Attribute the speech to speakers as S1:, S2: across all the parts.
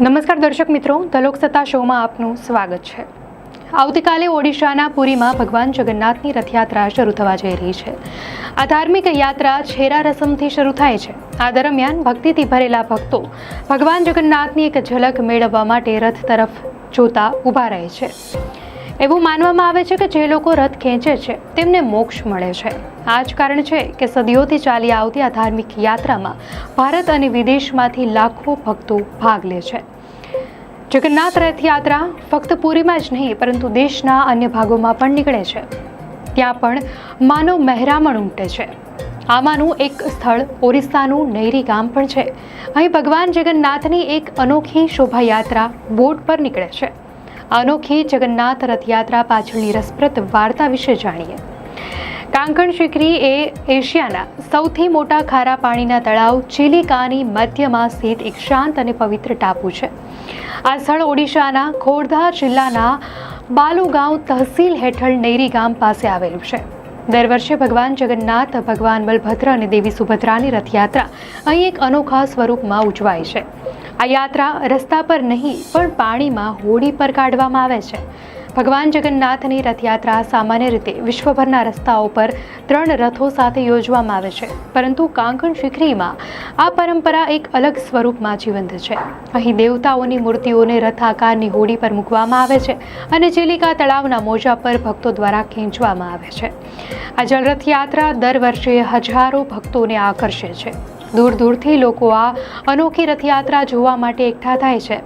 S1: નમસ્કાર દર્શક મિત્રો, ધ લોકસત્તા શોમાં આપનું સ્વાગત છે। આવતીકાલે ઓડિશાના પુરીમાં ભગવાન જગન્નાથની રથયાત્રા શરૂ થવા જઈ રહી છે। આ ધાર્મિક યાત્રા છેરા રસમથી શરૂ થાય છે। આ દરમિયાન ભક્તિથી ભરેલા ભક્તો ભગવાન જગન્નાથની એક ઝલક મેળવવા માટે રથ તરફ જોતા ઊભા રહે છે। એવું માનવામાં આવે છે કે જે લોકો રથ ખેંચે છે તેમને મોક્ષ મળે છે। આ જ કારણ છે કે સદીઓથી ચાલી આવતી આ ધાર્મિક યાત્રામાં ભારત અને વિદેશમાંથી લાખો ભક્તો ભાગ લે છે। જગન્નાથ રથયાત્રા ફક્ત પુરીમાં જ નહીં પરંતુ દેશના અન્ય ભાગોમાં પણ નીકળે છે। ત્યાં પણ માનવ મહેરામણ ઉમટે છે। આમાંનું એક સ્થળ ઓરિસ્સાનું નૈરી ગામ પણ છે। અહીં ભગવાન જગન્નાથની એક અનોખી શોભાયાત્રા બોટ પર નીકળે છે। અનોખી જગન્નાથ રથયાત્રા પાછળની રસપ્રદ વાર્તા વિશે જાણીએ। કાંકણ શિખરી એ એશિયાના સૌથી મોટા ખારા પાણીના તળાવ ચિલિકાની મધ્યમાં સ્થિત એક શાંત અને પવિત્ર ટાપુ છે। આ સ્થળ ઓડિશાના ખોર્ધા જિલ્લાના બાલુગાંવ તહસીલ હેઠળ નૈરી ગામ પાસે આવેલું છે। દર વર્ષે ભગવાન જગન્નાથ, ભગવાન બલભદ્ર અને દેવી સુભદ્રાની રથયાત્રા અહીં એક અનોખા સ્વરૂપમાં ઉજવાય છે। આ યાત્રા રસ્તા પર નહીં પણ પાણીમાં હોડી પર કાઢવામાં આવે છે। ભગવાન જગન્નાથની રથયાત્રા સામાન્ય રીતે વિશ્વભરના રસ્તાઓ પર 3 રથો સાથે યોજવામાં આવે છે, પરંતુ કાંકણ શિખરીમાં આ પરંપરા એક અલગ સ્વરૂપમાં જીવંત છે। અહીં દેવતાઓની મૂર્તિઓને રથ આકારની હોડી પર મૂકવામાં આવે છે અને ચિલિકા તળાવના મોજા પર ભક્તો દ્વારા ખેંચવામાં આવે છે। આ જળરથયાત્રા દર વર્ષે હજારો ભક્તોને આકર્ષે છે। દૂર દૂરથી લોકો આ અનોખી રથયાત્રા જોવા માટે એકઠા થાય છે।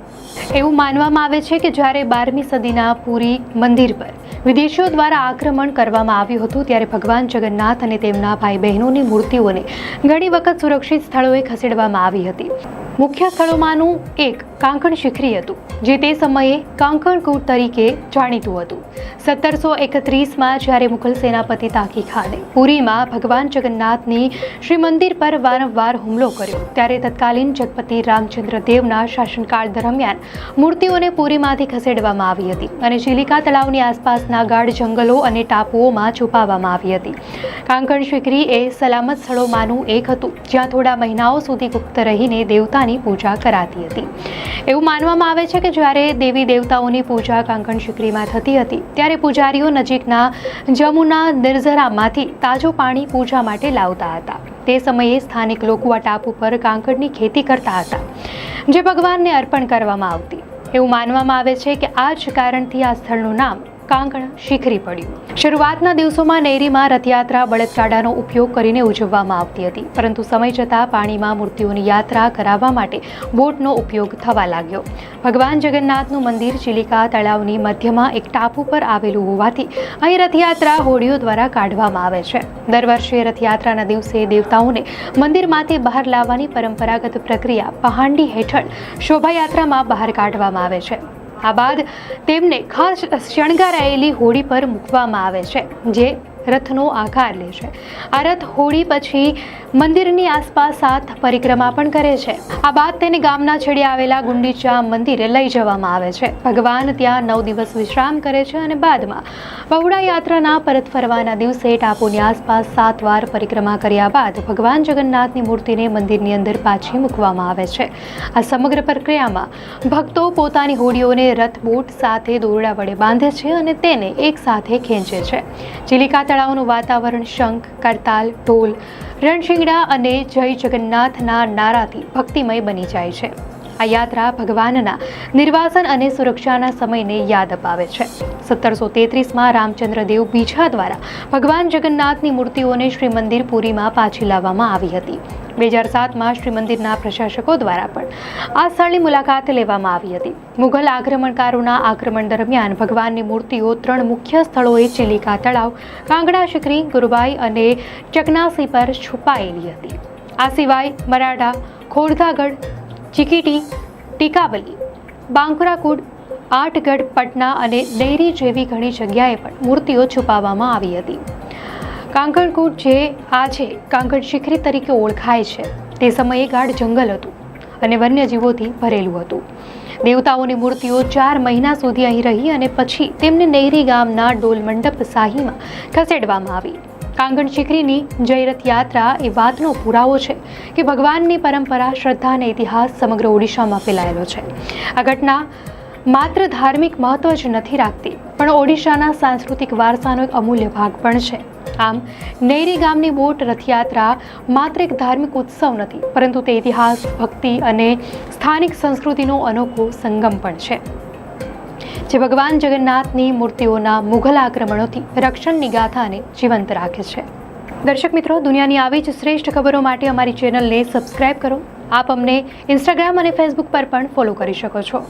S1: એવું માનવામાં આવે છે કે જ્યારે 12મી સદીના પુરી મંદિર પર વિદેશીઓ દ્વારા આક્રમણ કરવામાં આવ્યું હતું ત્યારે ભગવાન જગન્નાથ અને તેમના ભાઈ બહેનોની મૂર્તિઓને ઘણી વખત સુરક્ષિત સ્થળોએ ખસેડવામાં આવી હતી। મુખ્ય સ્થળોમાંનું એક કાંકણ શિખરી હતું, જે તે સમયે કાંકણકૂટ તરીકે જાણીતું હતું। 1731માં જ્યારે મુઘલ સેનાપતિ તાકી ખાને પુરીમાં ભગવાન જગન્નાથની શ્રી મંદિર પર વારંવાર હુમલો કર્યો ત્યારે તત્કાલીન જગપતિ રામચંદ્ર દેવના શાસનકાળ દરમિયાન મૂર્તિઓને પુરીમાંથી ખસેડવામાં આવી હતી અને ચિલિકા તળાવની આસપાસના ગાઢ જંગલો અને ટાપુઓમાં છુપાવવામાં આવી હતી। કાંકણ શિખરી એ સલામત સ્થળોમાંનું એક હતું જ્યાં થોડા મહિનાઓ સુધી ગુપ્ત રહીને દેવતાની પૂજા કરાતી હતી। એવું માનવામાં આવે છે કે જ્યારે દેવી દેવતાઓની પૂજા કાંકણ શિખરીમાં થતી હતી ત્યારે પૂજારીઓ નજીકના જમુના નિર્ઝરામાંથી તાજું પાણી પૂજા માટે લાવતા હતા। તે સમયે સ્થાનિક લોકો આ ટાપુ પર કાંકણની ખેતી કરતા હતા, જે ભગવાનને અર્પણ કરવામાં આવતી। એવું માનવામાં આવે છે કે આ જ કારણથી આ સ્થળનું નામ કાંકણ શિખરી પડ્યું। શરૂઆતના દિવસોમાં નૈરીમાં રથયાત્રા બળદગાડાનો ઉપયોગ કરીને ઉજવવામાં આવતી હતી, પરંતુ સમય જતાં પાણીમાં મૂર્તિઓની યાત્રા કરાવવા માટે બોટનો ઉપયોગ થવા લાગ્યો। ભગવાન જગન્નાથનું મંદિર ચિલિકા તળાવની મધ્યમાં એક ટાપુ પર આવેલું હોવાથી અહીં રથયાત્રા હોડીઓ દ્વારા કાઢવામાં આવે છે। દર વર્ષે રથયાત્રાના દિવસે દેવતાઓને મંદિરમાંથી બહાર લાવવાની પરંપરાગત પ્રક્રિયા પહાંડી હેઠળ શોભાયાત્રામાં બહાર કાઢવામાં આવે છે। આ બાદ તેમને ખાસ શણગારાયેલી હોડી પર મૂકવામાં આવે છે, જે રથનો આકાર લે છે। આ રથ હોડી પછી મંદિરની આસપાસ 7 પરિક્રમા પણ કરે છે। આ બાદ તેને ગામના છેડે આવેલા ગુંડીચા મંદિરે લઈ જવામાં આવે છે। ભગવાન ત્યાં 9 દિવસ વિશ્રામ કરે છે અને બાદમાં બહુડા યાત્રાના પરત ફરવાના દિવસે ટાપુની આસપાસ 7 વાર પરિક્રમા કર્યા બાદ ભગવાન જગન્નાથની મૂર્તિને મંદિરની અંદર પાછી મૂકવામાં આવે છે। આ સમગ્ર પ્રક્રિયામાં ભક્તો પોતાની હોડીઓને રથ બોટ સાથે દોરડા વડે બાંધે છે અને તેને એક સાથે ખેંચે છે। ચિલિકા તળાવનું વાતાવરણ શંખ, કરતાલ, ઢોલ, રણશિંગડા અને જય જગન્નાથના નારાથી ભક્તિમય બની જાય છે। આ યાત્રા ભગવાનના નિર્વાસન અને સુરક્ષાના સમયને યાદ અપાવે છે। 1733માં રામચંદ્ર દેવ બીજા દ્વારા ભગવાન જગન્નાથની મૂર્તિઓને શ્રી મંદિર પુરીમાં પાછી લાવવામાં આવી હતી। 2007માં શ્રી મંદિરના પ્રશાસકો દ્વારા પણ આ સ્થળની મુલાકાત લેવામાં આવી હતી। મુઘલ આક્રમણકારોના આક્રમણ દરમિયાન ભગવાનની મૂર્તિઓ 3 મુખ્ય સ્થળોએ ચિલિકા તળાવ, કાંગડા શિખરી, ગુરુબાઈ અને ચકનાસી પર છુપાયેલી હતી। આ સિવાય મરાઠા, ખોરધાગઢ, ચિકીટી, ટીકાબલી, બાંકુરાકુડ, આઠગઢ, પટના અને નૈરી જેવી ઘણી જગ્યાએ પણ મૂર્તિઓ છુપાવવામાં આવી હતી। કાંકણકૂટ, જે આજે કાંકણ શિખરી તરીકે ઓળખાય છે, તે સમયે ગાઢ જંગલ હતું અને વન્યજીવોથી ભરેલું હતું। દેવતાઓની મૂર્તિઓ 4 મહિના સુધી અહીં રહી અને પછી તેમને નૈરી ગામના ડોલ મંડપ શાહીમાં ખસેડવામાં આવી। કાંગણ ચીખરીની જય રથયાત્રા એ વાતનો પુરાવો છે કે ભગવાનની પરંપરા, શ્રદ્ધા અને ઇતિહાસ સમગ્ર ઓડિશામાં ફેલાયેલો છે. આ ઘટના માત્ર ધાર્મિક મહત્વ જ નથી રાખતી, પણ ઓડિશાના સાંસ્કૃતિક વારસાનો એક અમૂલ્ય ભાગ પણ છે. આમ નેરી ગામની બોટ રથયાત્રા માત્ર એક ધાર્મિક ઉત્સવ નથી, પરંતુ તે ઇતિહાસ, ભક્તિ અને સ્થાનિક સંસ્કૃતિનો અનોખો સંગમ પણ છે, જે ભગવાન જગન્નાથની મૂર્તિઓના મુઘલ આક્રમણોથી રક્ષણની ગાથાને જીવંત રાખે છે. દર્શક મિત્રો, દુનિયાની આવી જ શ્રેષ્ઠ ખબરો માટે અમારી ચેનલને સબસ્ક્રાઇબ કરો. આપ અમને ઇન્સ્ટાગ્રામ અને ફેસબુક પર પણ ફોલો કરી શકો છો.